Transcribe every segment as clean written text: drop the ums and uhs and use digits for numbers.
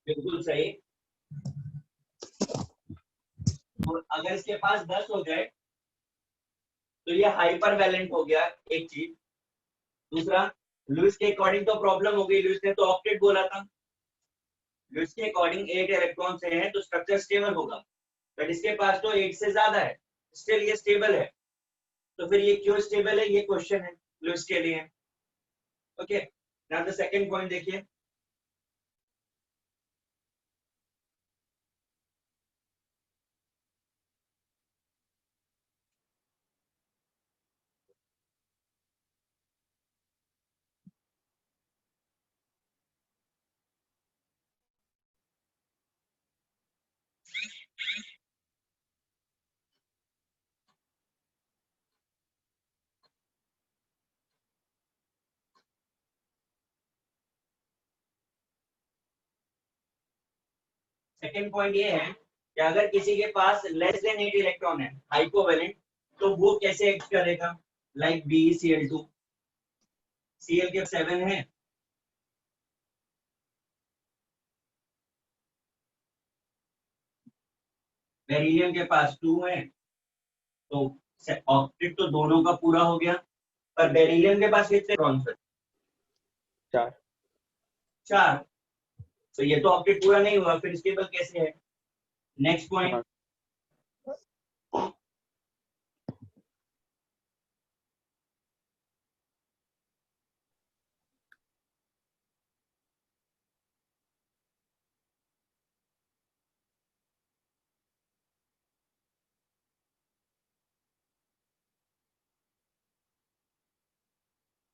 बिल्कुल सही। और अगर इसके पास 10 हो जाए तो ये हाइपर वैलेंट हो गया, एक चीज। दूसरा, लुईस के अकॉर्डिंग तो प्रॉब्लम हो गई, लुईस ने तो ऑक्टेट बोला था। लुईस के अकॉर्डिंग 8 इलेक्ट्रॉन से हैं तो स्ट्रक्चर स्टेबल होगा, बट इसके पास तो 8 से ज्यादा है, स्टिल ये स्टेबल है। तो फिर ये क्यों स्टेबल है, ये क्वेश्चन है लुईस के लिए। Okay, now the second point देखिए। सेकंड पॉइंट ये है कि अगर किसी के पास लेस देन 8 इलेक्ट्रॉन है, हाइपोवेलेंट, तो वो कैसे एक्ट करेगा, लाइक BeCl2। Cl के 7 है, बेरिलियम के पास 2 है, तो ऑक्टेट तो दोनों का पूरा हो गया। पर बेरिलियम के पास कितने इलेक्ट्रॉन है? 4। 4। तो ये तो ऑक्टेट पूरा नहीं हुआ, फिर स्टेबल कैसे है? Next point.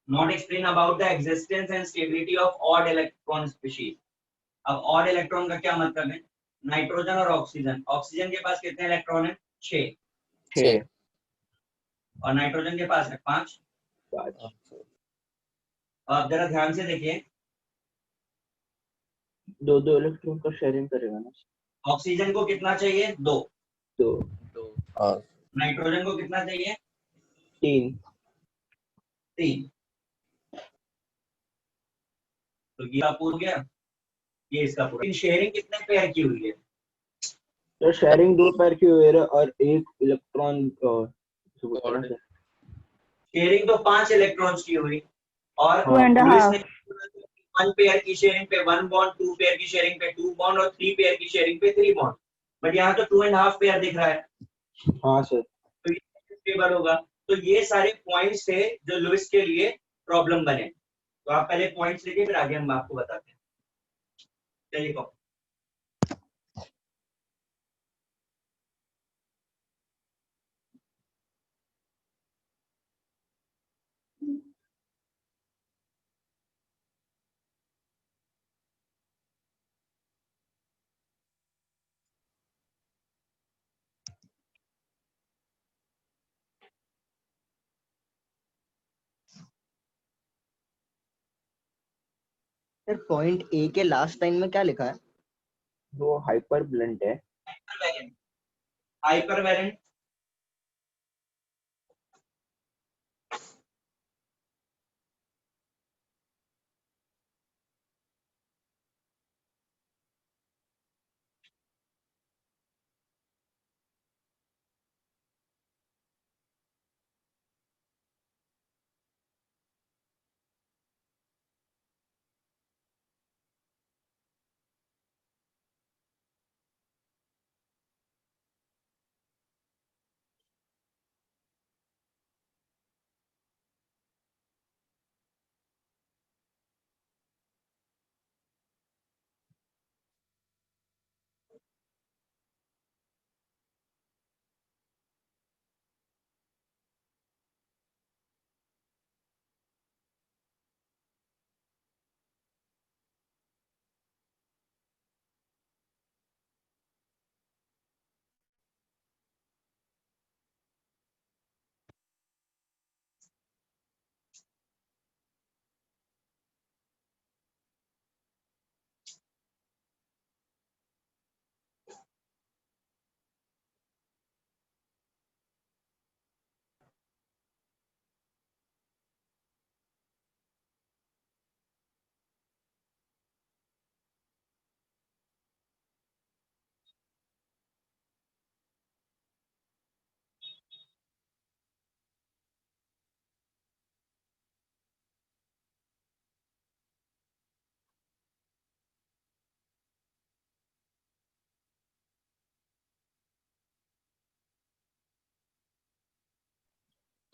Not explain about the existence and stability of odd electron species। अब ऑड इलेक्ट्रॉन का क्या मतलब है? नाइट्रोजन और ऑक्सीजन। ऑक्सीजन के पास कितने इलेक्ट्रॉन है? 6। 6। और नाइट्रोजन के पास है 5। 5। आप जरा ध्यान से देखिए, 2 इलेक्ट्रॉन का शेयरिंग करेगा ना। ऑक्सीजन को कितना चाहिए? 2। 2। और नाइट्रोजन को कितना चाहिए? 3। 3। तो ये पूरा गया, ये इसका पूरा। शेयरिंग कितने पेयर की हुई है? तो शेयरिंग 2 पैर की हुई है और 1 इलेक्ट्रॉन शेयरिंग तो 5 इलेक्ट्रॉन्स की हुई, और 2.5। लुईस ने 1 पेयर की शेयरिंग पे 1 बॉन्ड, 2 पेयर की शेयरिंग पे 2 बॉन्ड, और 3 पेयर की शेयरिंग पे 3 बॉन्ड। बट यहाँ तो 2.5 पेयर दिख रहा है, हाँ सर। तो ये स्टेबल होगा। तो ये सारे पॉइंट्स थे जो लुईस के लिए प्रॉब्लम बने। तो आप पहले पॉइंट्स लिखिए, फिर आगे हम आपको बताते हैं। चलिए कहो। सर पॉइंट ए के लास्ट लाइन में क्या लिखा है? वो हाइपर ब्लंट है। हाइपरवेलेंट। हाइपरवेलेंट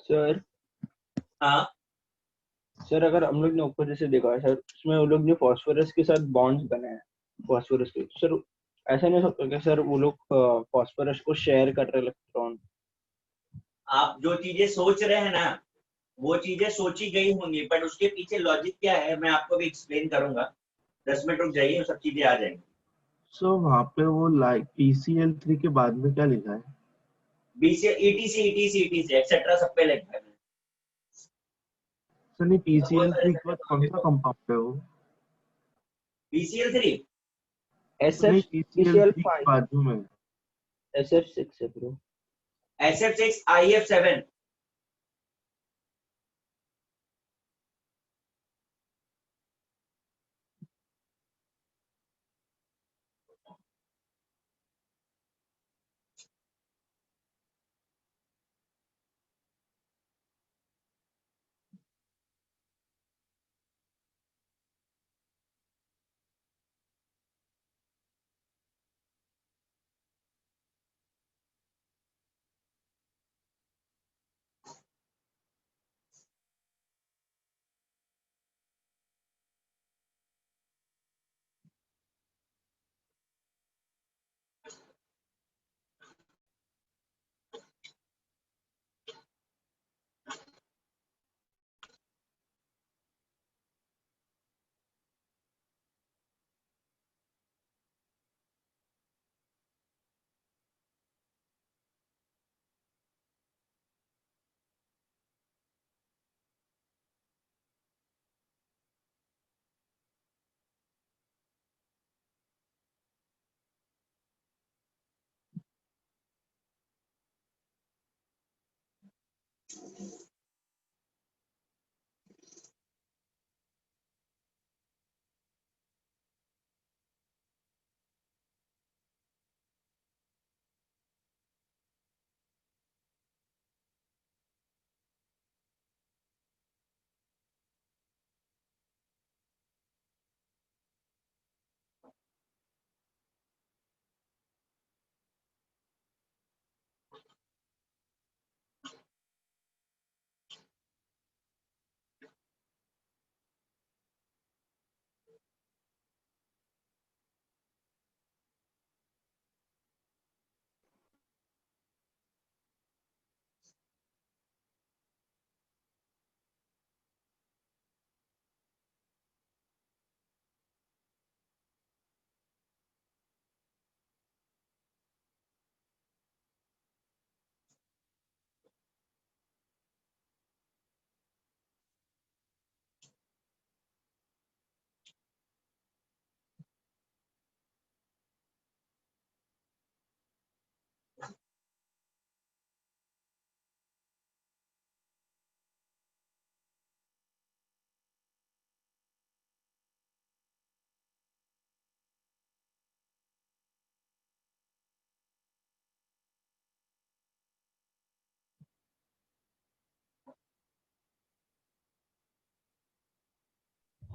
सर हाँ सर अगर हम लोग ने ऊपर जैसे देखा है सर, उसमें वो लोग जो फॉस्फोरस के साथ बॉन्ड्स बनाए हैं, फॉस्फोरस के सर, ऐसा नहीं हो सकता कि सर वो लोग फॉस्फोरस को शेयर कर रहे इलेक्ट्रॉन? आप जो चीजें सोच रहे हैं ना वो चीजें सोची गई होंगी, बट उसके पीछे लॉजिक क्या है मैं आपको भी एक्सप्लेन करूंगा। 10 मिनट रुक जाइए, वो सब चीजें आ जाएंगी। सो वहाँ पे वो लाइक PCl3 के बाद में क्या लिखा है? BC etc etc etc etcetera सब पे लिखा है। सर नहीं, बहुत सारे PCl3 के बाद सब्जेक्ट कौन में सा देखो, कंपाउंड है वो? बीसीएल 3 एस नहीं, एफ पीसीएल PCl3 के 5 बाजू में। SF6 है ब्रो। SF6 IF7।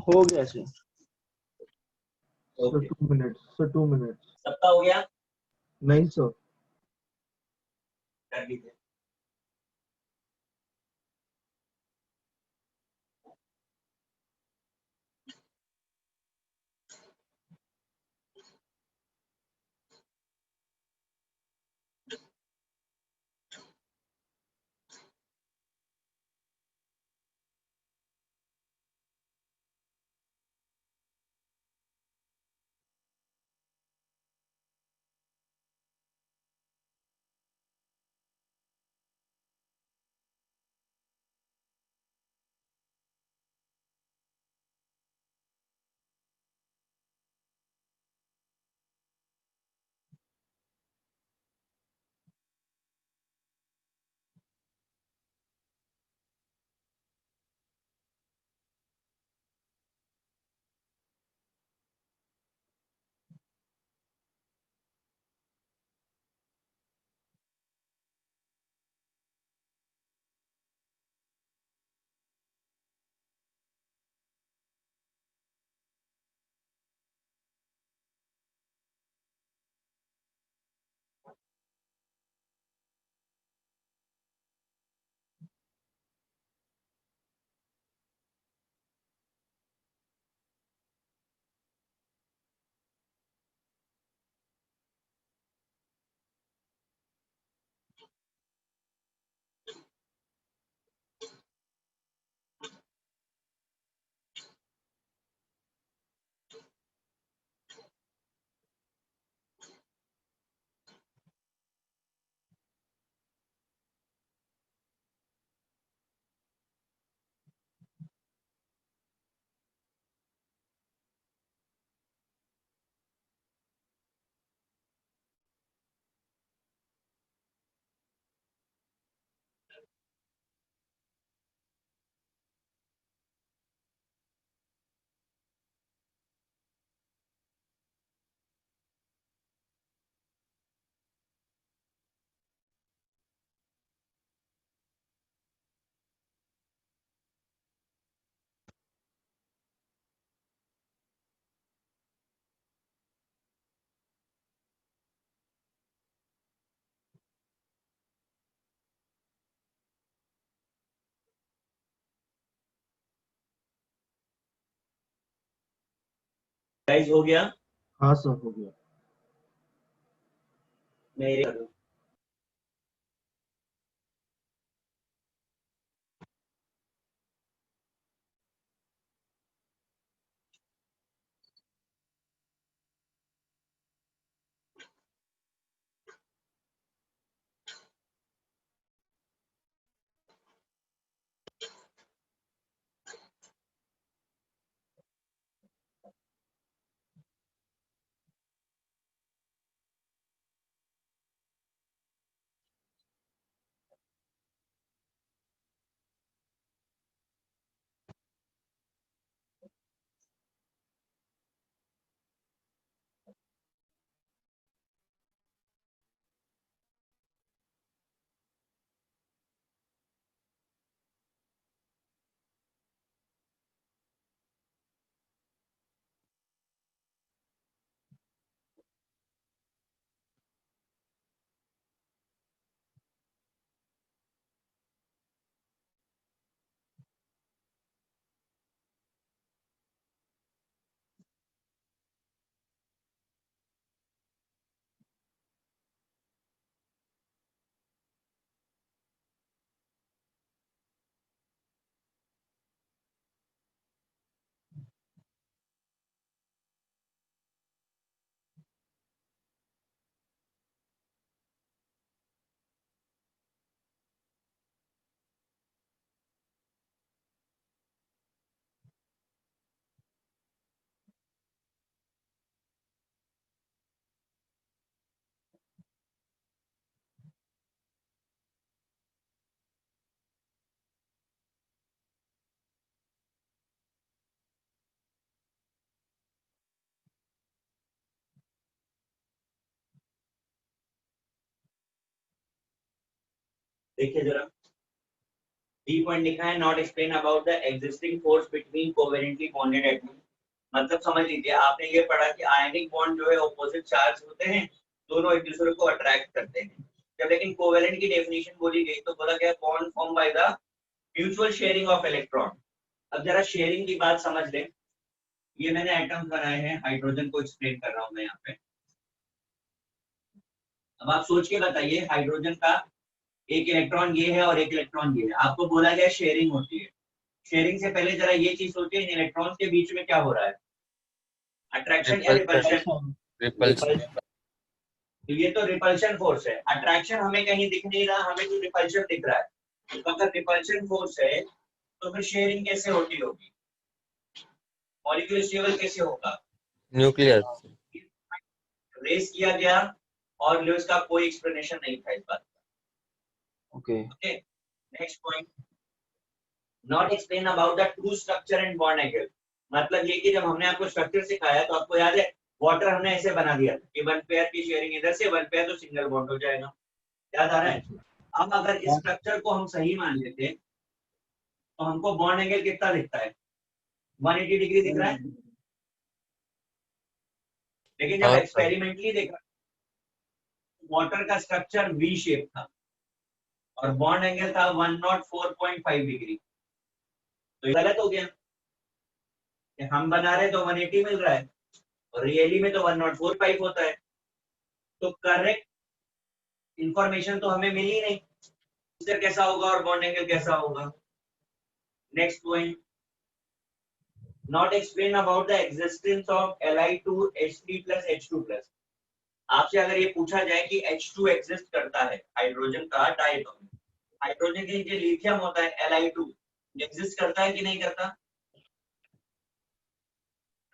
हो गया sir. Sir okay, 2 minutes, sir 2 minutes. सबका हो गया, नहीं सर। कर लीजिए। गाइस हो गया? हाँ सर हो गया। मेरे देखिए जरा, डी पॉइंट लिखा है not explain about the existing force between covalently bonded atom. मतलब समझ लीजिए, आपने ये पढ़ा कि आयनिक बॉन्ड जो है ऑपोजिट चार्ज होते हैं, दोनों एक दूसरे को अट्रैक्ट करते हैं। जब लेकिन कोवेलेंट की डेफिनेशन बोली गई तो बोला गया bond form by the mutual sharing of electron. अब जरा शेयरिंग की बात समझ लें। ये मैंने एटम्स बनाए हैं, हाइड्रोजन को एक्सप्लेन कर रहा हूं मैं यहाँ पे। अब आप सोच के बताइए, हाइड्रोजन का एक इलेक्ट्रॉन ये है और एक इलेक्ट्रॉन ये है, आपको बोला गया शेयरिंग होती है। शेयरिंग से पहले जरा ये चीज सोचिए, इन इलेक्ट्रॉन्स के बीच में क्या हो रहा है, अट्रैक्शन या रिपल्शन? रिपल्शन। तो ये तो रिपल्शन फोर्स है। अट्रैक्शन हमें कहीं दिख नहीं रहा, हमें तो रिपल्शन दिख रहा है। तो अगर रिपल्शन फोर्स है तो फिर शेयरिंग कैसे होती होगी, मॉलिक्यूल स्टेबल कैसे होगा? न्यूक्लियर। रेस किया गया और लुईस का कोई एक्सप्लेनेशन नहीं था इस बात का। Okay. Okay, next point, not explain about the true structure and bond angle. मतलब ये कि जब हमने आपको स्ट्रक्चर सिखाया तो आपको याद है, वाटर हमने ऐसे बना दिया कि वन पेयर की शेयरिंग इधर से, वन पेयर तो सिंगल बॉन्ड हो जाएगा। याद आ रहा है? अब अगर इस स्ट्रक्चर को हम सही मान लेते तो हमको बॉन्ड एंगल कितना दिखता है, 180 डिग्री दिख रहा है। लेकिन जब हाँ, एक्सपेरिमेंटली देखा, वाटर का स्ट्रक्चर वी शेप था और बॉन्ड एंगल था 104.5 डिग्री। तो ये गलत हो गया कि हम बना रहे तो 180 मिल रहा है और रियली में तो 1045 होता है। तो करेक्ट इंफॉर्मेशन तो हमें मिली नहीं, इससे कैसा होगा और बॉन्ड एंगल कैसा होगा? Next point, not explain about the existence of Li2H3 plus H2 plus। आपसे अगर ये पूछा जाए कि H2 एग्जिस्ट करता है, हाइड्रोजन का डायटोम, हाइड्रोजन के नीचे लिथियम होता है Li2, एग्जिस्ट करता है कि नहीं करता?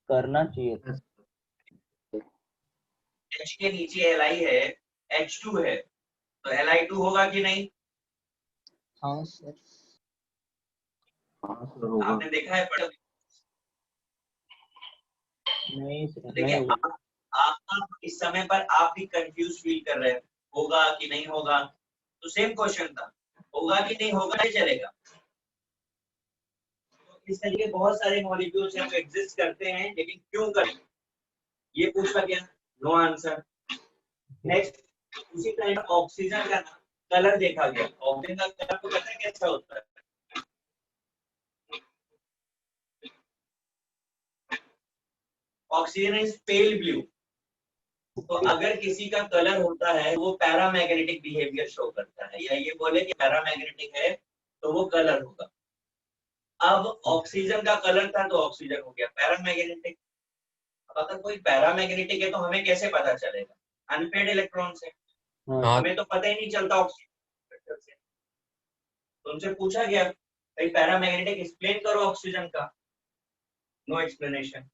करना चाहिए। Yes, H के नीचे Li है, H2 है, तो Li2 होगा कि नहीं? हाँ सर। हाँ सर होगा। आपने देखा है पढ़ा? नहीं सर, नहीं देखिए होगा। आप इस समय पर आप भी कंफ्यूज फील कर रहे हैं, होगा कि नहीं होगा। तो सेम क्वेश्चन था, होगा कि नहीं होगा, नहीं चलेगा। तो इस तरीके बहुत सारे मॉलिक्यूल्स हैं जो एग्जिस्ट करते हैं, लेकिन क्यों करते हैं ये पूछा गया, नो आंसर। नेक्स्ट, उसी तरह ऑक्सीजन का कलर देखा गया। ऑक्सीजन का कलर तो पता है कैसा होता है? Oxygen is pale blue. तो अगर किसी का कलर होता है वो पैरामैग्नेटिक बिहेवियर शो करता है, या ये बोले कि पैरामैग्नेटिक है तो वो कलर होगा। अब ऑक्सीजन का कलर था तो ऑक्सीजन हो गया पैरामैग्नेटिक। अब अगर कोई पैरामैग्नेटिक है तो हमें कैसे पता चलेगा? अनपेड इलेक्ट्रॉन से। हाँ हमें तो पता ही नहीं चलता ऑक्सीजन से। तो उनसे पूछा गया भाई पैरामैग्नेटिक एक्सप्लेन करो ऑक्सीजन का, नो एक्सप्लेनेशन।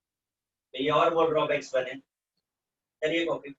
ये और बोल ड्रॉबैक्स बने। चलिए कॉपी।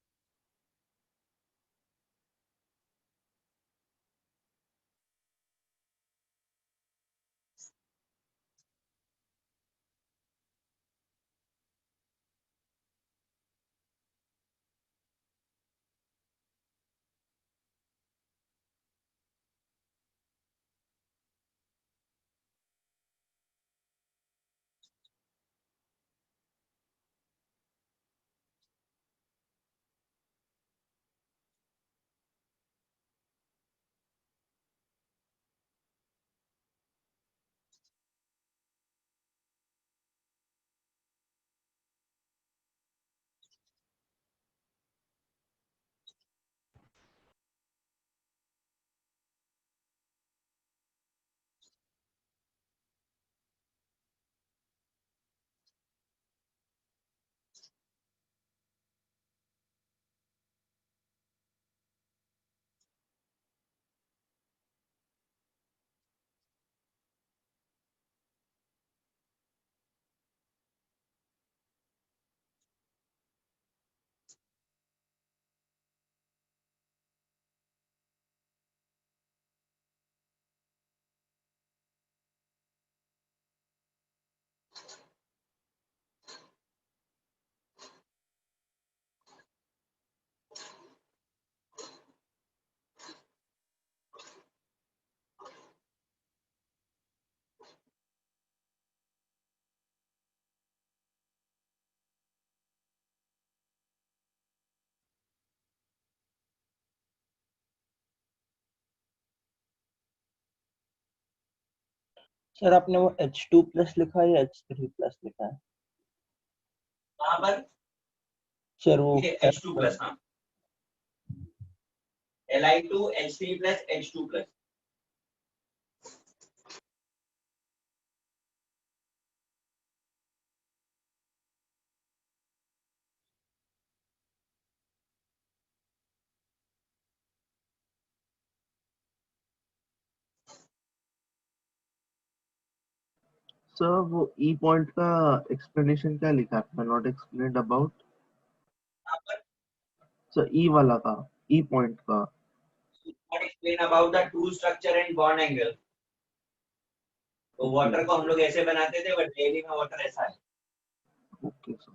सर, आपने वो H2+ लिखा है या H3+ लिखा है? कहाँ पर? सर वो ये H2+, हाँ, Li2 H3+ H2+। सर वो ई पॉइंट का एक्सप्लेनेशन क्या लिखा है? Not explained about. कहाँ पर? सर ई वाला का, ई पॉइंट का। Not explain about the two structure and bond angle। तो ओके वाटर को हम लोग ऐसे बनाते थे, बट रियली में वाटर ऐसा है। Okay sir.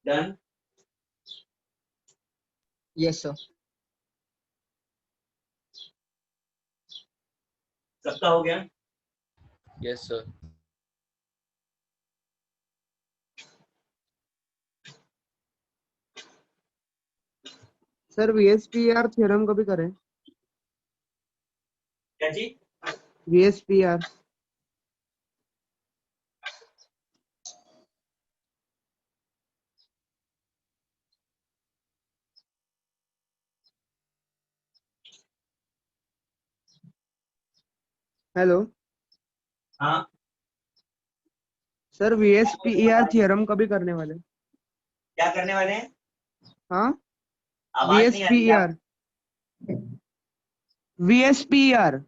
Done. Yes sir. सबका हो गया? Yes sir. Sir VSPR theorem कभी करें? क्या जी? VSPR हेलो हाँ, सर VSPR थ्योरम कभी करने वाले? क्या करने वाले हैं? हाँ आवाज नहीं आ रही है। VSPR VSPR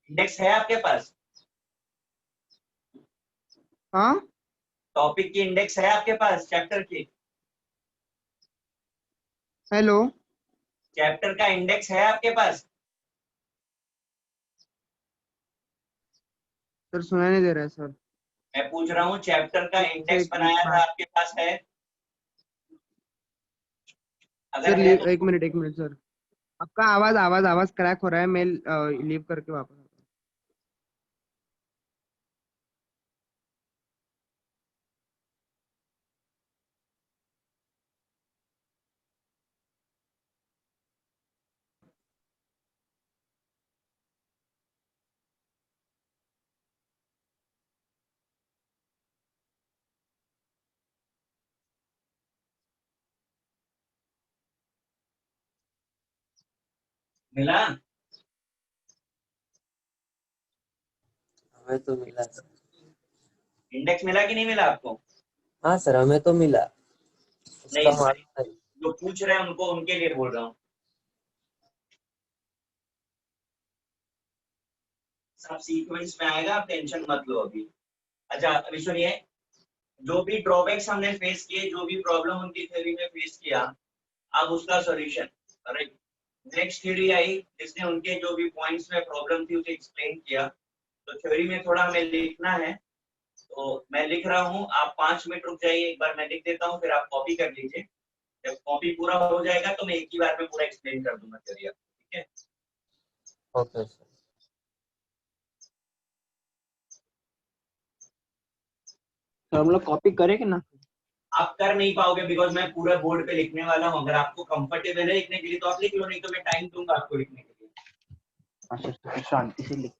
इंडेक्स है आपके पास? हाँ टॉपिक की इंडेक्स है आपके पास? चैप्टर की? हेलो चैप्टर का इंडेक्स है आपके पास? सर सुनाई नहीं दे रहा है सर। मैं पूछ रहा हूँ चैप्टर का इंडेक्स एक बनाया था बात आपके पास है? अगर सर है तो एक मिनट सर, आपका आवाज आवाज आवाज क्रैक हो रहा है, मैं लीव करके वापस आता हूँ। मिला? हमें तो मिला सर। इंडेक्स मिला कि नहीं मिला आपको? हाँ सर, हमें तो मिला। नहीं, उसका मालूम नहीं। जो पूछ रहे हैं उनको, उनके लिए बोल रहा हूँ। सब सीक्वेंस में आएगा, आप टेंशन मत लो अभी। अच्छा अभी सुनिए, जो भी ड्रॉबैक्स हमने फेस किए, जो भी प्रॉब्लम उनकी थ्योरी में फेस किया, अब उसका सॉल्यूशन। राइट। नेक्स्ट थ्योरी आई जिसने उनके जो भी पॉइंट्स में प्रॉब्लम थी उसे एक्सप्लेन किया। तो थ्योरी में थोड़ा हमें लिखना है, तो मैं लिख रहा हूँ। आप 5 मिनट रुक जाइए, एक बार मैं लिख देता हूँ, फिर आप कॉपी कर लीजिए। जब कॉपी पूरा हो जाएगा तो मैं एक ही बार में पूरा एक्सप्लेन कर दूंगा थ्योरी आपको, ठीक है? Okay sir. सर हम लोग कॉपी करें कि ना? आप कर नहीं पाओगे बिकॉज मैं पूरा बोर्ड पे लिखने वाला हूँ। अगर आपको कंफर्टेबल है लिखने के लिए तो आप लिख लो, नहीं तो मैं टाइम दूंगा आपको लिखने के लिए। अच्छा सर, शांति से लिख।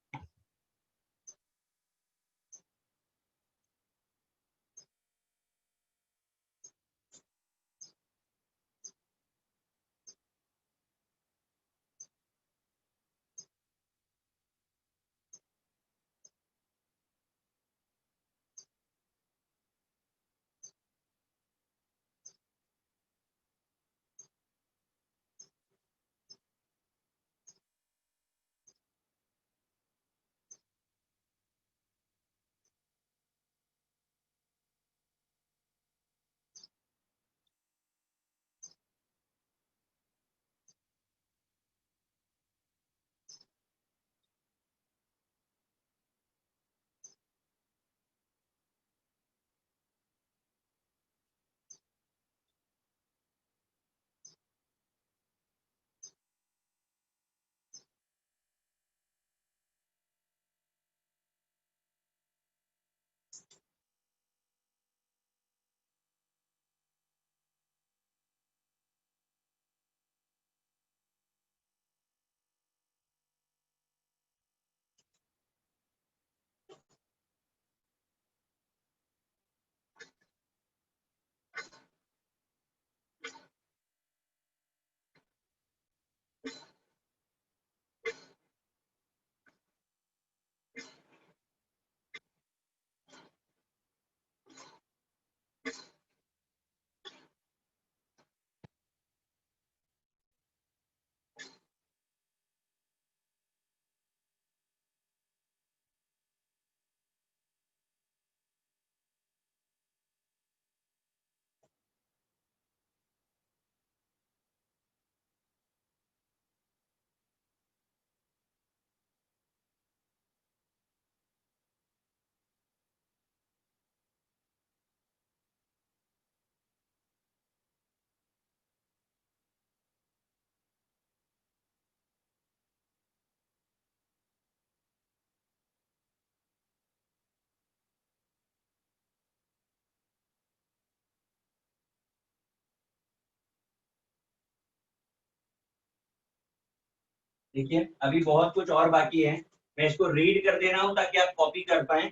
देखिए अभी बहुत कुछ और बाकी है, मैं इसको रीड कर दे रहा हूँ ताकि आप कॉपी कर पाए।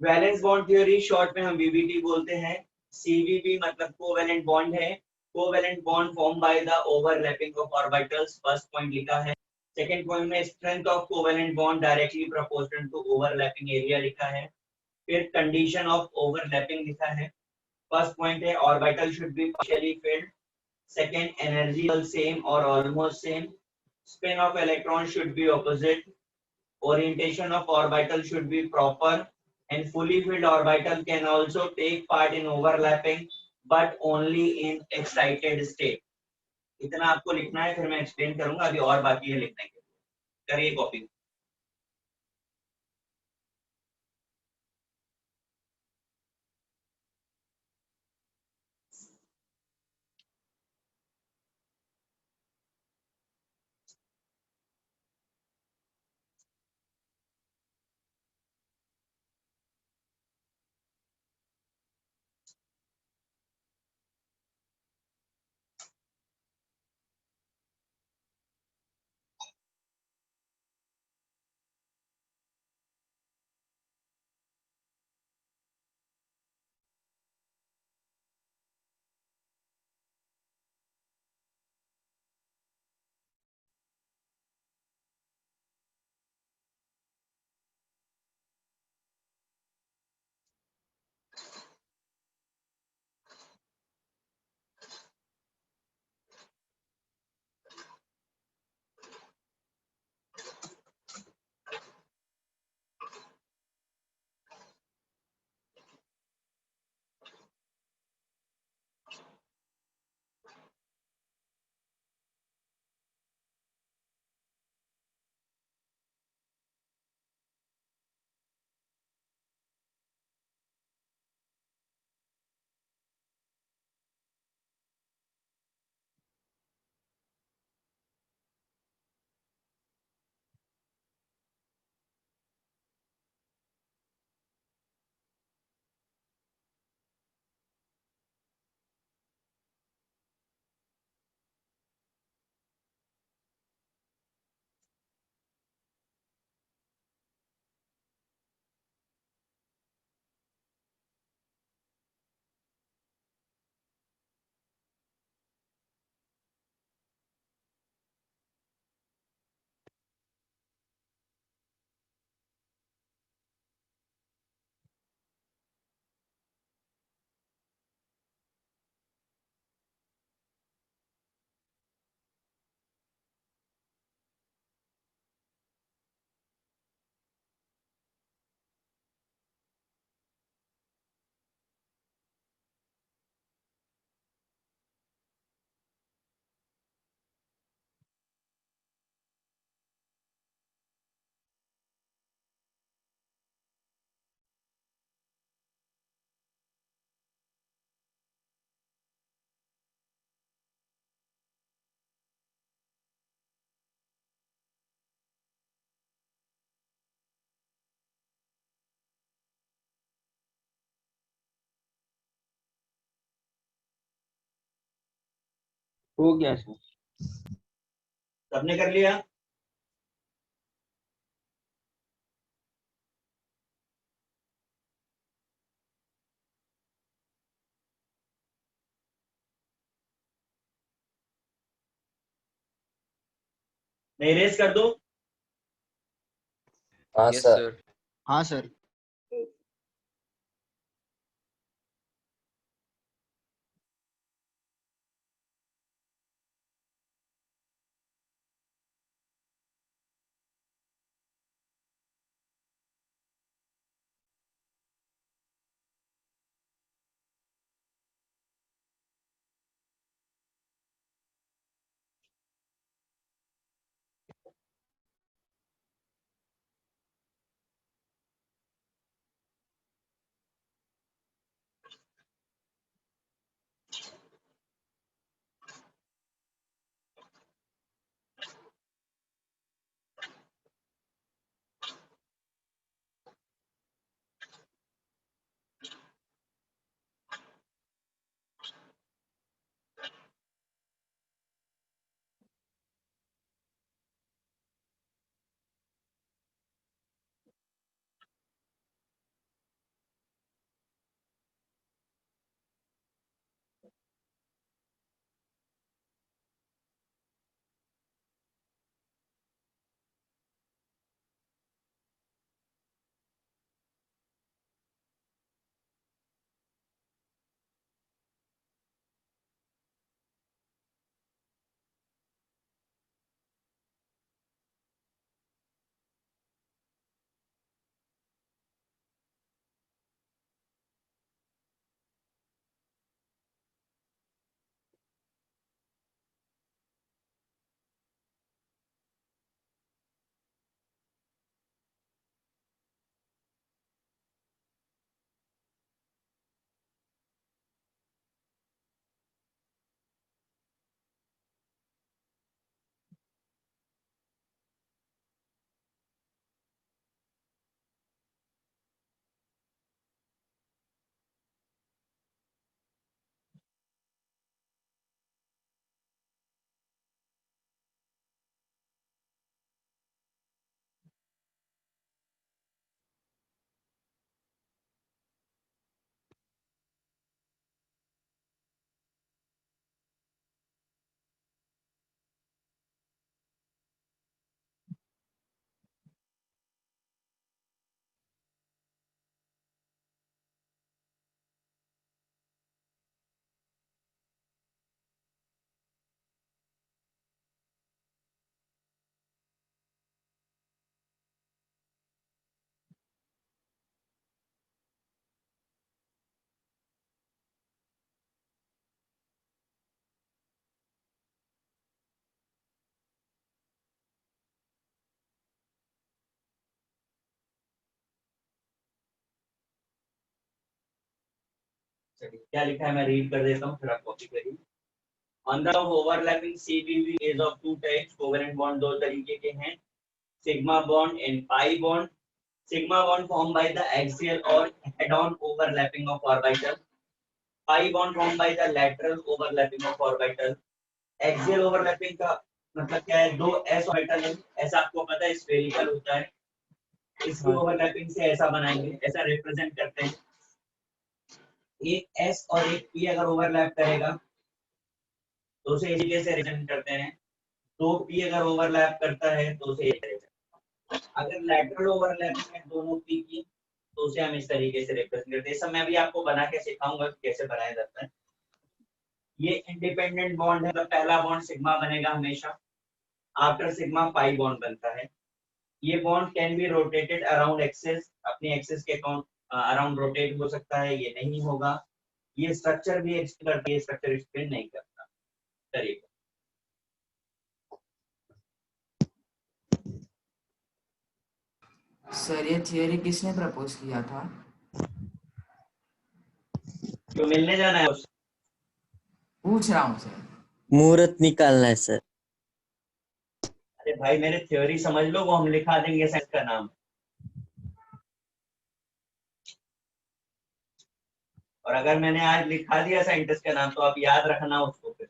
वैलेंस बॉन्ड थ्योरी शॉर्ट में हम वीबीटी बोलते हैं। सीवीबी मतलब कोवेलेंट बॉन्ड है। Covalent bond form by the overlapping of orbitals, first point लिखा है। सेकंड पॉइंट में strength of covalent bond directly proportional to overlapping area लिखा है। फिर कंडीशन ऑफ ओवरलैपिंग लिखा है। फर्स्ट पॉइंट है orbital should be partially filled. Second, energy same और almost same. Spin of electron should be opposite. Orientation of orbital should be proper. And fully filled orbital can also take part in overlapping, but only in excited state. इतना आपको लिखना है, फिर मैं explain करूंगा, अभी और बाकी है लिखने के। करिए कॉपी। हो गया सर। सबने कर लिया? मैं इरेज कर दूं? हाँ यस सर। सर। हाँ सर। चलिए क्या लिखा है मैं रीड कर देता हूँ, फिर आप कॉपी करिए। On the overlapping CPV is of two types, covalent bond दो तरीके के हैं, sigma bond and pi bond. Sigma bond form by the axial और head on overlapping of orbital, pi bond form by the lateral overlapping of orbital. Axial overlapping का मतलब क्या है, दो एस ऑर्बिटल है, ऐसा आपको पता है स्फेरिकल होता है, इसकी हाँ ओवरलैपिंग से ऐसा बनाएंगे, ऐसा रिप्रेजेंट करते हैं। एक एस और एक पी अगर ओवरलैप करेगा तो उसे इस तरीके से रिप्रेजेंट करते हैं, दो पी अगर ओवरलैप करता है तो उसे इस तरीके से। अगर लैटरल ओवरलैपिंग है दोनों पी की तो उसे हम इस तरीके से रिप्रेजेंट करते हैं। सब मैं भी आपको बना के सिखाऊंगा कि कैसे बनाया जाता है। ये इंडिपेंडेंट बॉन्ड है, तो पहला बॉन्ड सिग्मा बनेगा हमेशा, आफ्टर सिग्मा पाई बॉन्ड बनता है। ये bond can be rotated around axis, अपनी एक्सिस के अराउंड रोटेट हो सकता है, ये नहीं होगा। ये स्ट्रक्चर भी एक्सप्लेन करता है, ये स्ट्रक्चर एक्सप्लेन नहीं करता। तरीका सर ये थियरी किसने प्रपोज किया था? जो मिलने जाना है उससे। पूछ रहा हूँ सर। मुहूर्त निकालना है सर। अरे भाई मेरे थ्योरी समझ लो, वो हम लिखा देंगे साइंस का नाम। और अगर मैंने आज लिखा दिया साइंटिस्ट का नाम तो आप याद रखना उसको फिर।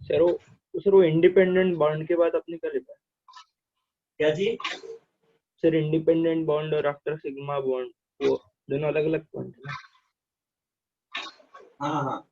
सर वो इंडिपेंडेंट बॉन्ड के बाद आपने क्या लिखा है? क्या जी? सर इंडिपेंडेंट बॉन्ड और आफ्टर सिग्मा बॉन्ड, वो दोनों अलग अलग पॉइंट है ना? हाँ हाँ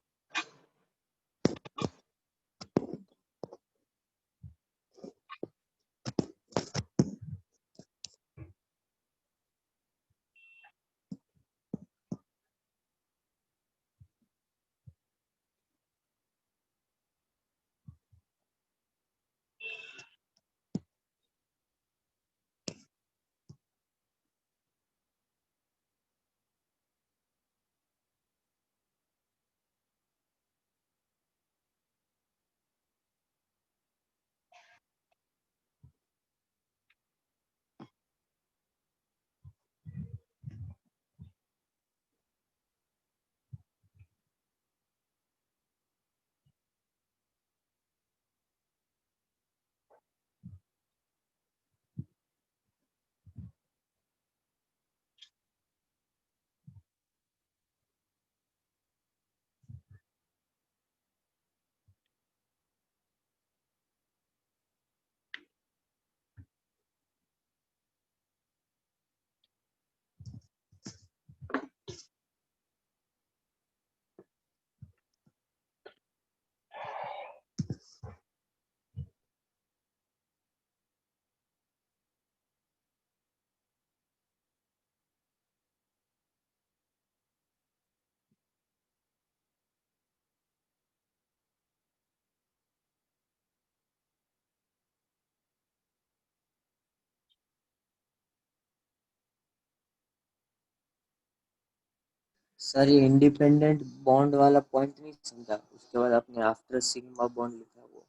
सर ये इंडिपेंडेंट बॉन्ड वाला पॉइंट नहीं समझा, उसके बाद आपने आफ्टर सिग्मा बॉन्ड लिखा वो।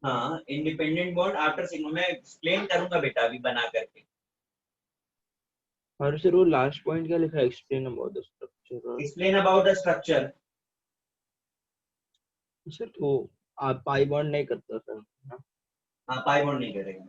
हाँ, इंडिपेंडेंट बॉन्ड आफ्टर सिग्मा मैं एक्सप्लेन करूंगा बेटा अभी बना करके। और सर वो लास्ट पॉइंट क्या लिखा है, explain about the structure. Explain about the structure. Sir वो आप पाई बॉन्ड नहीं करता सर ना? हाँ, पाई बॉन्ड नहीं करेगा।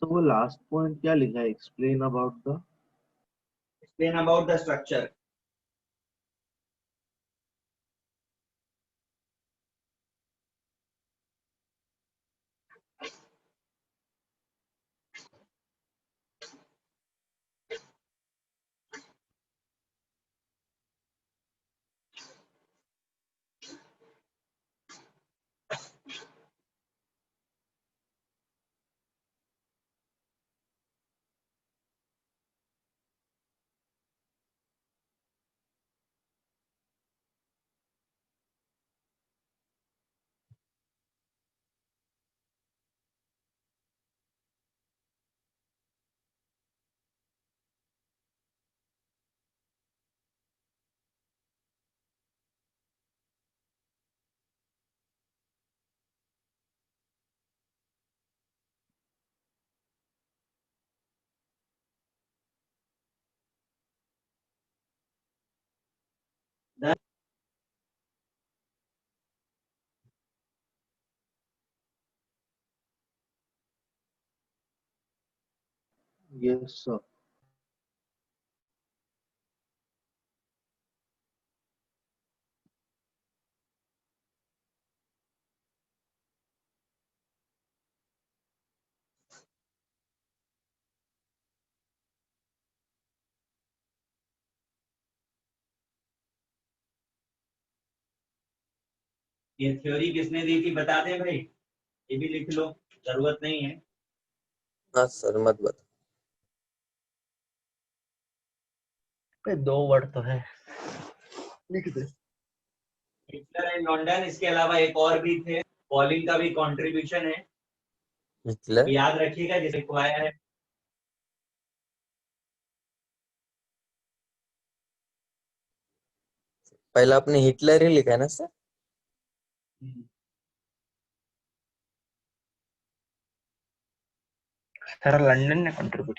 तो वो लास्ट पॉइंट क्या लिखा है, explain about the. Explain about the structure. Yes sir. ये थ्योरी किसने दी थी बता दें भाई, ये भी लिख लो, जरूरत नहीं है। हाँ सर मत बता। पे 2 वर्ड तो है, लिख दे। हिटलर एंड लॉन्डन, इसके अलावा एक और भी थे, पॉलिंग का भी कंट्रीब्यूशन है, हिटलर। याद रखिएगा जिसे खुआया है। पहला आपने हिटलर ही लिखा है ना सर? सर लंदन ने कंट्रीब्यूट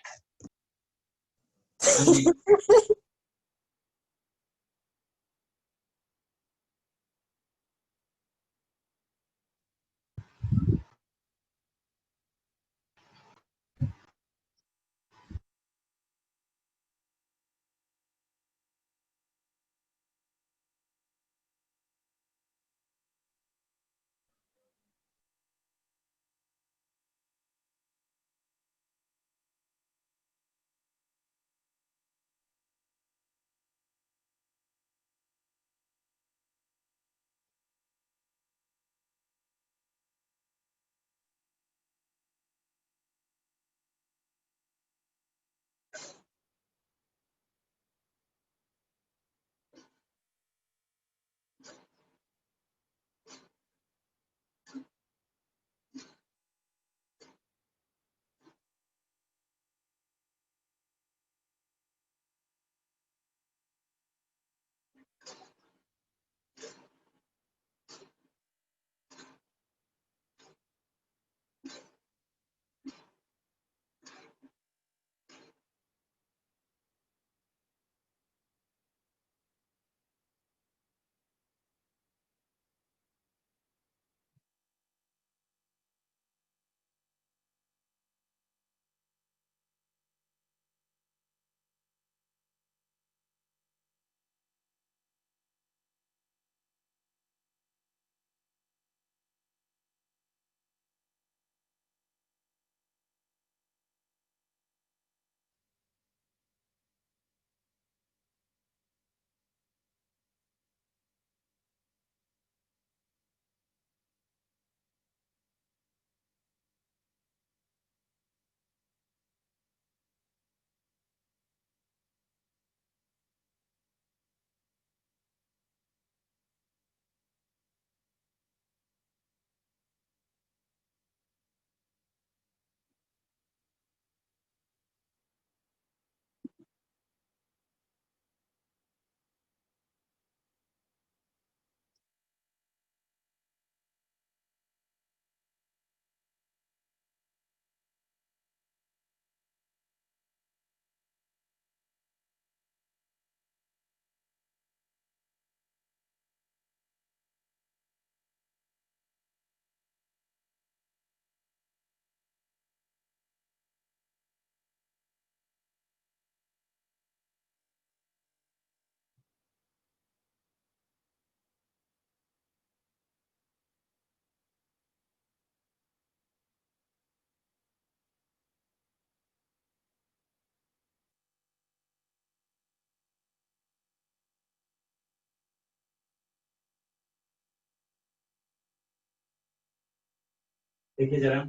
देखिए जरा,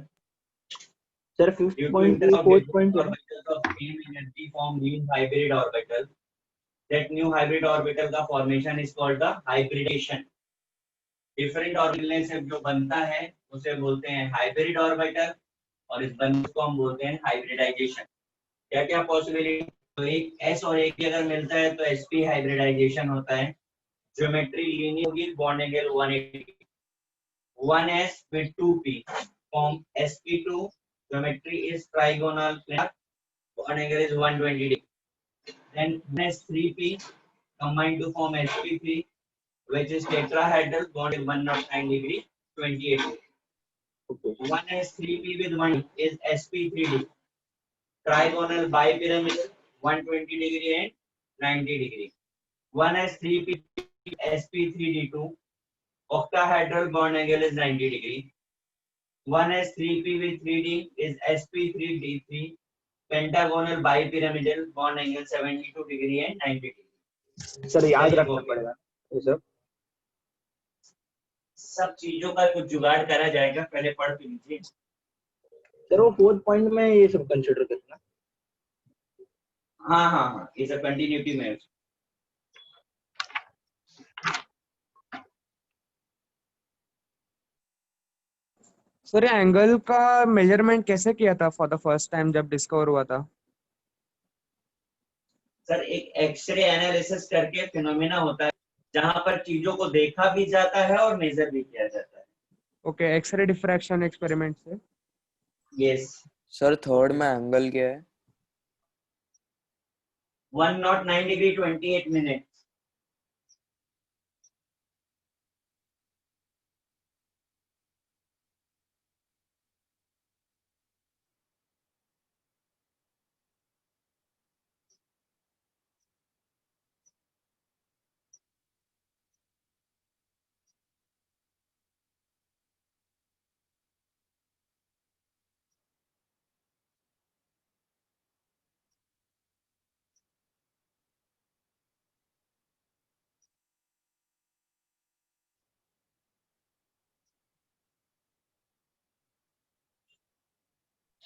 sir fifth due to point interest of fourth getting point है। orbitals of same energy form new hybrid orbital. That new hybrid orbital का formation is called the hybridization. Different orbital से जो बनता है उसे बोलते हैं हाइब्रिड ऑर्बिटल, और इस बनने को हम बोलते हैं हाइब्रिडाइजेशन। क्या क्या पॉसिबिलिटी, तो एक एस और एक अगर मिलता है तो एसपी हाइब्रिडाइजेशन होता है। ज्योमेट्री लीनियर होगी, bond angle 180, 1s with 2p form sp2, geometry is trigonal planar, bond angle is 120 degree. Then 1s3p combined to form sp3, which is tetrahedral, bond is 109 degree, 28 degree. Okay 1s3p with 1 is sp3d, trigonal bipyramidal, 120 degree and 90 degree. 1s3p sp3d2, octahedral, bond angle is 90 degree. 1s3p with 3d is sp3d3, pentagonal bipyramidal, bond angle 72 degree and 90 degree. Sir याद Very रखना okay. पड़ेगा ये सब। सब चीजों का कुछ जुगाड़ करा जाएगा, पहले पढ़ के लीजिए। सर वो फोर्थ पॉइंट में ये सब कंसिडर करना। हाँ हाँ हाँ, ये सब कंटिन्यूटी में है। सर ये एंगल का मेजरमेंट कैसे किया था फॉर द फर्स्ट टाइम जब डिस्कवर हुआ था? सर एक एक्सरे एनालिसिस करके फिनोमेना होता है जहां पर चीजों को देखा भी जाता है और मेजर भी किया जाता है। ओके, एक्सरे डिफ्रैक्शन एक्सपेरिमेंट से। यस, सर थर्ड में एंगल क्या है? 109 डिग्री 28 मिनट।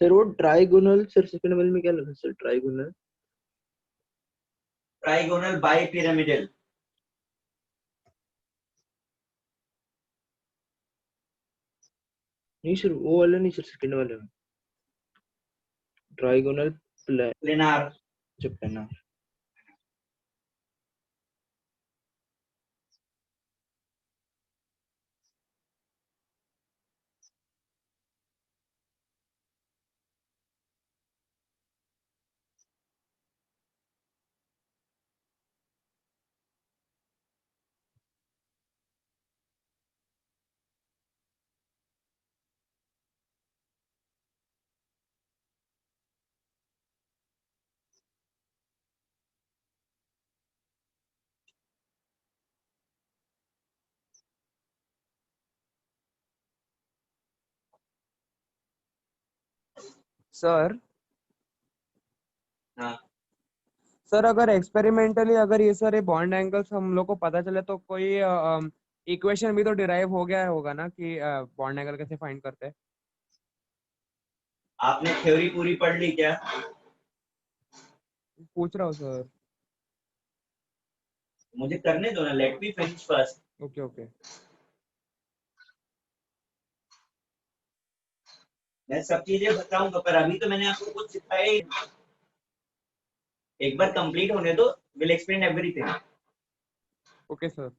सर वो ट्राइगोनल, सर सेकंड वाले में क्या लगा सर? Trigonal trigonal bipyramidal. नहीं सर, वो वाला नहीं सर, सेकंड वाले में ट्राइगोनल प्लेनार। प्लानर। सर हाँ सर अगर एक्सपेरिमेंटली अगर ये सारे बॉन्ड एंगल्स हम लोग को पता चले तो कोई इक्वेशन भी तो डिराइव हो गया होगा ना कि बॉन्ड एंगल कैसे फाइंड करते हैं? आपने थ्योरी पूरी पढ़ ली क्या? पूछ रहा हूँ सर। मुझे करने दो ना, let me finish first. Okay okay. मैं सब चीजें बताऊंगा, पर अभी तो मैंने आपको कुछ सिखाया ही नहीं। एक बार कंप्लीट होने दो, will explain everything. Okay sir.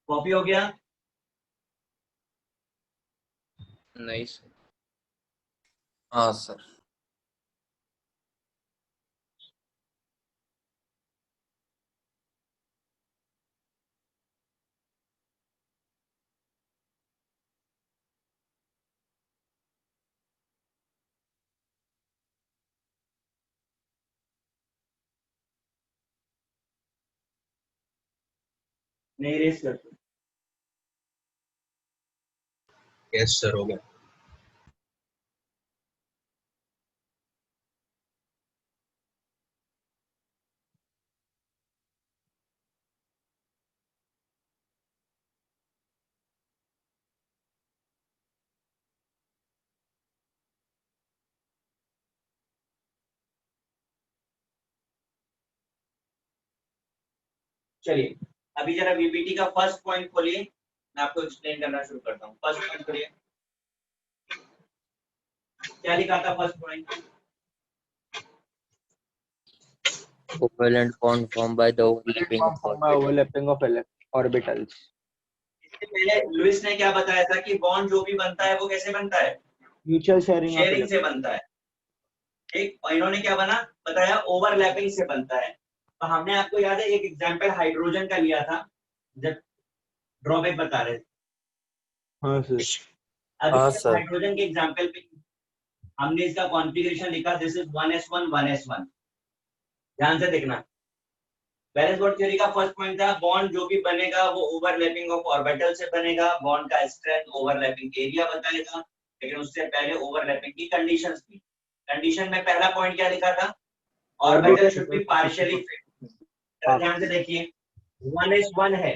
Copy हो गया? नहीं सर। हाँ सर। नहीं रेस कर। यस सर हो गया। चलिए अभी जरा वीबीटी का फर्स्ट पॉइंट खोलिए, मैं आपको एक्सप्लेन करना शुरू करता हूँ। फर्स्ट पॉइंट खोलिए, क्या लिखा था first point? Covalent bond form by the overlapping of overlapping of orbitals. इससे पहले लुइस ने क्या बताया था कि बॉन्ड जो भी बनता है वो कैसे बनता है? म्यूचुअल शेयरिंग से बनता है। ठीक, और इन्होंने क्या बताया? ओवरलैपिंग से बनता है। तो हमने आपको याद है एक एग्जांपल हाइड्रोजन का लिया था जब ड्रॉबैक बता रहे थे। हाँ सर। अभी हाँ, इस सर। हाइड्रोजन के एग्जांपल पे हमने इसका कॉन्फ़िगरेशन लिखा, दिस इज 1s1 1s1। ध्यान से देखना। बैलेंस बॉन्ड थ्योरी का फर्स्ट पॉइंट था बॉन्ड जो भी बनेगा वो ओवरलैपिंग ऑफ ऑर्बिटल से बनेगा। बॉन्ड का स्ट्रेंथ ओवरलैपिंग एरिया बताएगा, लेकिन उससे पहले ओवरलैपिंग की कंडीशंस थी। कंडीशन में पहला पॉइंट क्या लिखा था? Orbital should be partially fixed. ध्यान से देखिए, 1s1 है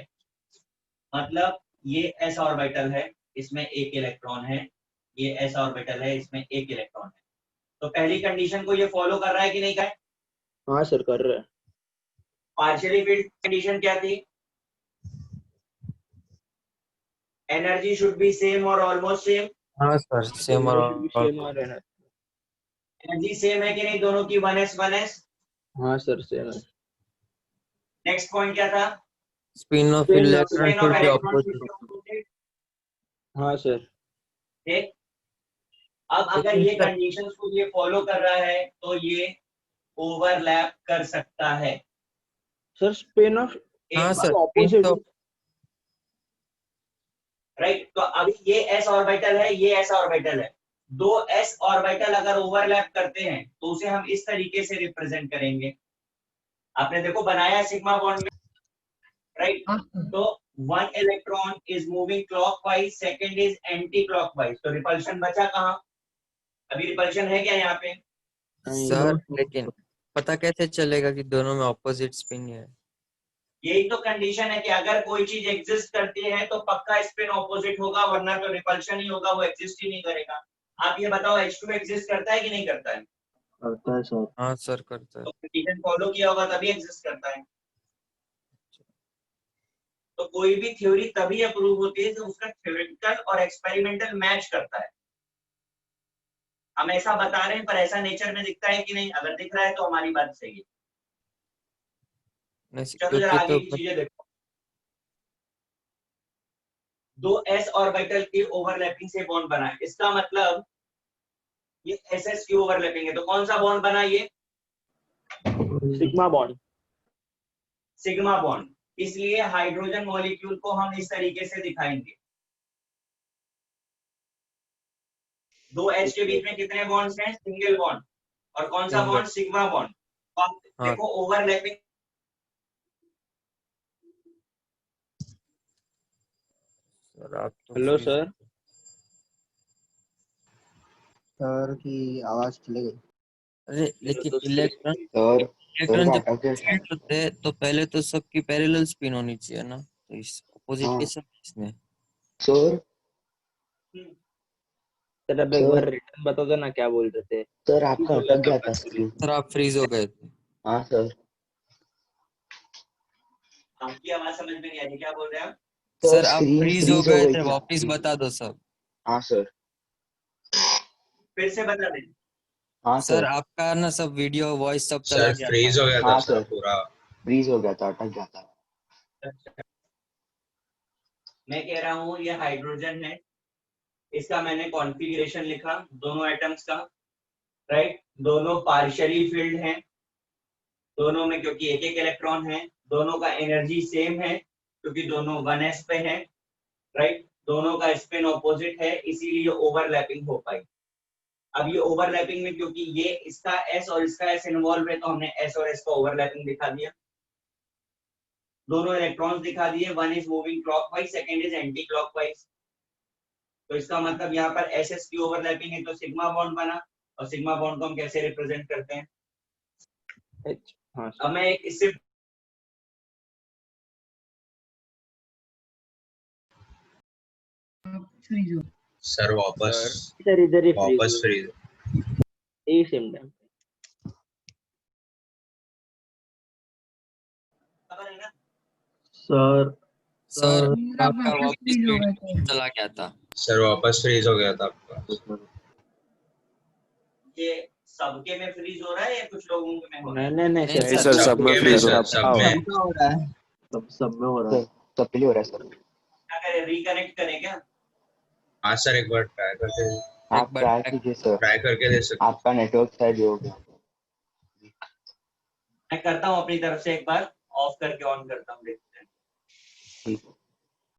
मतलब ये s ऑर्बिटल है, इसमें एक इलेक्ट्रॉन है। ये s ऑर्बिटल है, इसमें एक इलेक्ट्रॉन है। तो पहली कंडीशन को ये फॉलो कर रहा है कि नहीं कर? हाँ सर कर रहे हैं। पार्शियली फिक्स्ड कंडीशन क्या थी? एनर्जी शुड बी सेम और ऑलमोस्ट सेम। हाँ सर, सेम और सेम आ रहे हैं। एनर्जी सेम है कि नहीं दोनों की? 1s 1s। हाँ सर सेम है। नेक्स्ट पॉइंट क्या था? Spin of Spin of electron spin of should be electron should opposite. Be opposite. हाँ सर। ठीक, अब अगर ये कंडीशंस को ये फॉलो कर रहा है तो ये ओवरलैप कर सकता है। सर स्पिन ऑफ हाँ एक सर, स्पिन ऑपोजिट। तो राइट, तो अभी ये s ऑर्बिटल है, ये s ऑर्बिटल है। दो s ऑर्बिटल अगर ओवरलैप करते हैं तो उसे हम इस तरीके से रिप्रेजेंट करेंगे। आपने देखो बनाया सिग्मा बॉन्ड में, राइट? तो one electron is moving clockwise, second is anti clockwise, तो रिपल्शन बचा कहाँ? अभी रिपल्शन है क्या यहाँ पे? सर, लेकिन पता कैसे चलेगा कि दोनों में ऑपोजिट स्पिन है? यही तो कंडीशन है कि अगर कोई चीज एग्जिस्ट करती है तो पक्का स्पिन ऑपोजिट होगा, वरना तो रिपल्शन ही होगा, वो एग्जिस्ट ही नहीं करेगा। आप ये बताओ H2 एग्जिस्ट करता है कि नहीं करता है? करता है सर। हाँ सर, करता है। तो कंडीशन फॉलो किया होगा तभी एग्जिस्ट करता है। तो कोई भी थ्योरी तभी अप्रूव होती है जब उसका थ्योरेटिकल और एक्सपेरिमेंटल मैच करता है। हम ऐसा बता रहे हैं पर ऐसा नेचर में दिखता है कि नहीं? अगर दिख रहा है तो हमारी बात सही है। नहीं, चलो जरा क्योंकि आगे तो की चीजें देखो। दो s ऑर्बिटल की ओवरलैपिंग से बॉन्ड बना है, इसका मतलब ये ss की ओवरलैपिंग है। तो कौन सा बॉन्ड बना? ये सिग्मा बॉन्ड। Sigma bond. इसलिए हाइड्रोजन मॉलिक्यूल को हम इस तरीके से दिखाएंगे। दो H के बीच में कितने बॉन्ड्स हैं? Single bond. और कौन सा सिंगल। बॉन्ड? Sigma bond. हाँ देखो ओवरलैपिंग। सर, आप तो हेलो freeze- सर। सर की आवाज चली गई। अरे लेकिन तो इलेक्ट्रॉन सर इलेक्ट्रॉन जब अटक गया स्प्लिट होते हैं तो पहले तो सबकी पैरेलल स्पिन होनी चाहिए ना, तो इस ऑपोजिट हाँ के सब इसमें। सर सर अब एक बार रिटर्न बता दो ना क्या बोल रहे थे। सर आपका अटक गया था स्क्रीन। सर, आप फ्रीज हो गए थे। हाँ सर। आपकी आवाज समझ में नहीं आ रही, क्या बोल रहे हैं आप? सर, आप स्क्रीन फ्रीज हो फ्रीज हो गए गई थे, थी वापिस आपकी। बता दो सब। हाँ सर। फिर से बता दें। हाँ सर, सर। आपका ना सब वीडियो वॉइस सब चला सर गया फ्रीज था। हो गया था हाँ सर सर पूरा। फ्रीज हो गया था, अटक गया था। मैं कह रहा हूँ ये हाइड्रोजन है, इसका मैंने कॉन्फ़िगरेशन लिखा दोनों एटम्स का, राइट। दोनों पार्शियली फिल्ड हैं, दोनों में क्योंकि एक एक इलेक्ट्रॉन है, दोनों का एनर्जी सेम है क्योंकि दोनों 1s पे हैं, राइट। दोनों का स्पिन ऑपोजिट है, इसीलिए ओवरलैपिंग हो पाई। अब ये ओवरलैपिंग में क्योंकि ये इसका s और इसका s इन्वॉल्व है, तो हमने s और s का ओवरलैपिंग दिखा दिया। दोनों इलेक्ट्रॉन्स दिखा दिए, one is moving clockwise, second is anti clockwise. तो इसका मतलब यहाँ पर एस एस की ओवरलैपिंग है तो सिग्मा बॉन्ड बना, और सिग्मा बॉन्ड को हम कैसे रिप्रेजेंट करते हैं? H, हाँ अब मैं एक इससे सर वापस सर इधर ही वापस फ्रीज फ्रीज। एक सेम टाइम खबर है ना? सर सर सर आपका वापस चला गया था। सर वापस फ्रीज हो गया था आपका। ये सबके में फ्रीज हो रहा है या कुछ लोगों के में हो रहा है? नहीं नहीं नहीं सर सर, सब सबके में सर, सब में। सबका हो रहा है। सब में हो रहा है। सब पे हो रहा है सर। क्या करें, रिकनेक्ट करें क्या? हाँ सर, एक बार ट्राई करके आप ट्राई कीजिए सर, दे सकते। आपका नेटवर्क शायद हो गया। मैं करता हूँ अपनी तरफ से, एक बार ऑफ करके ऑन करता हूँ, देखते हैं। ठीक।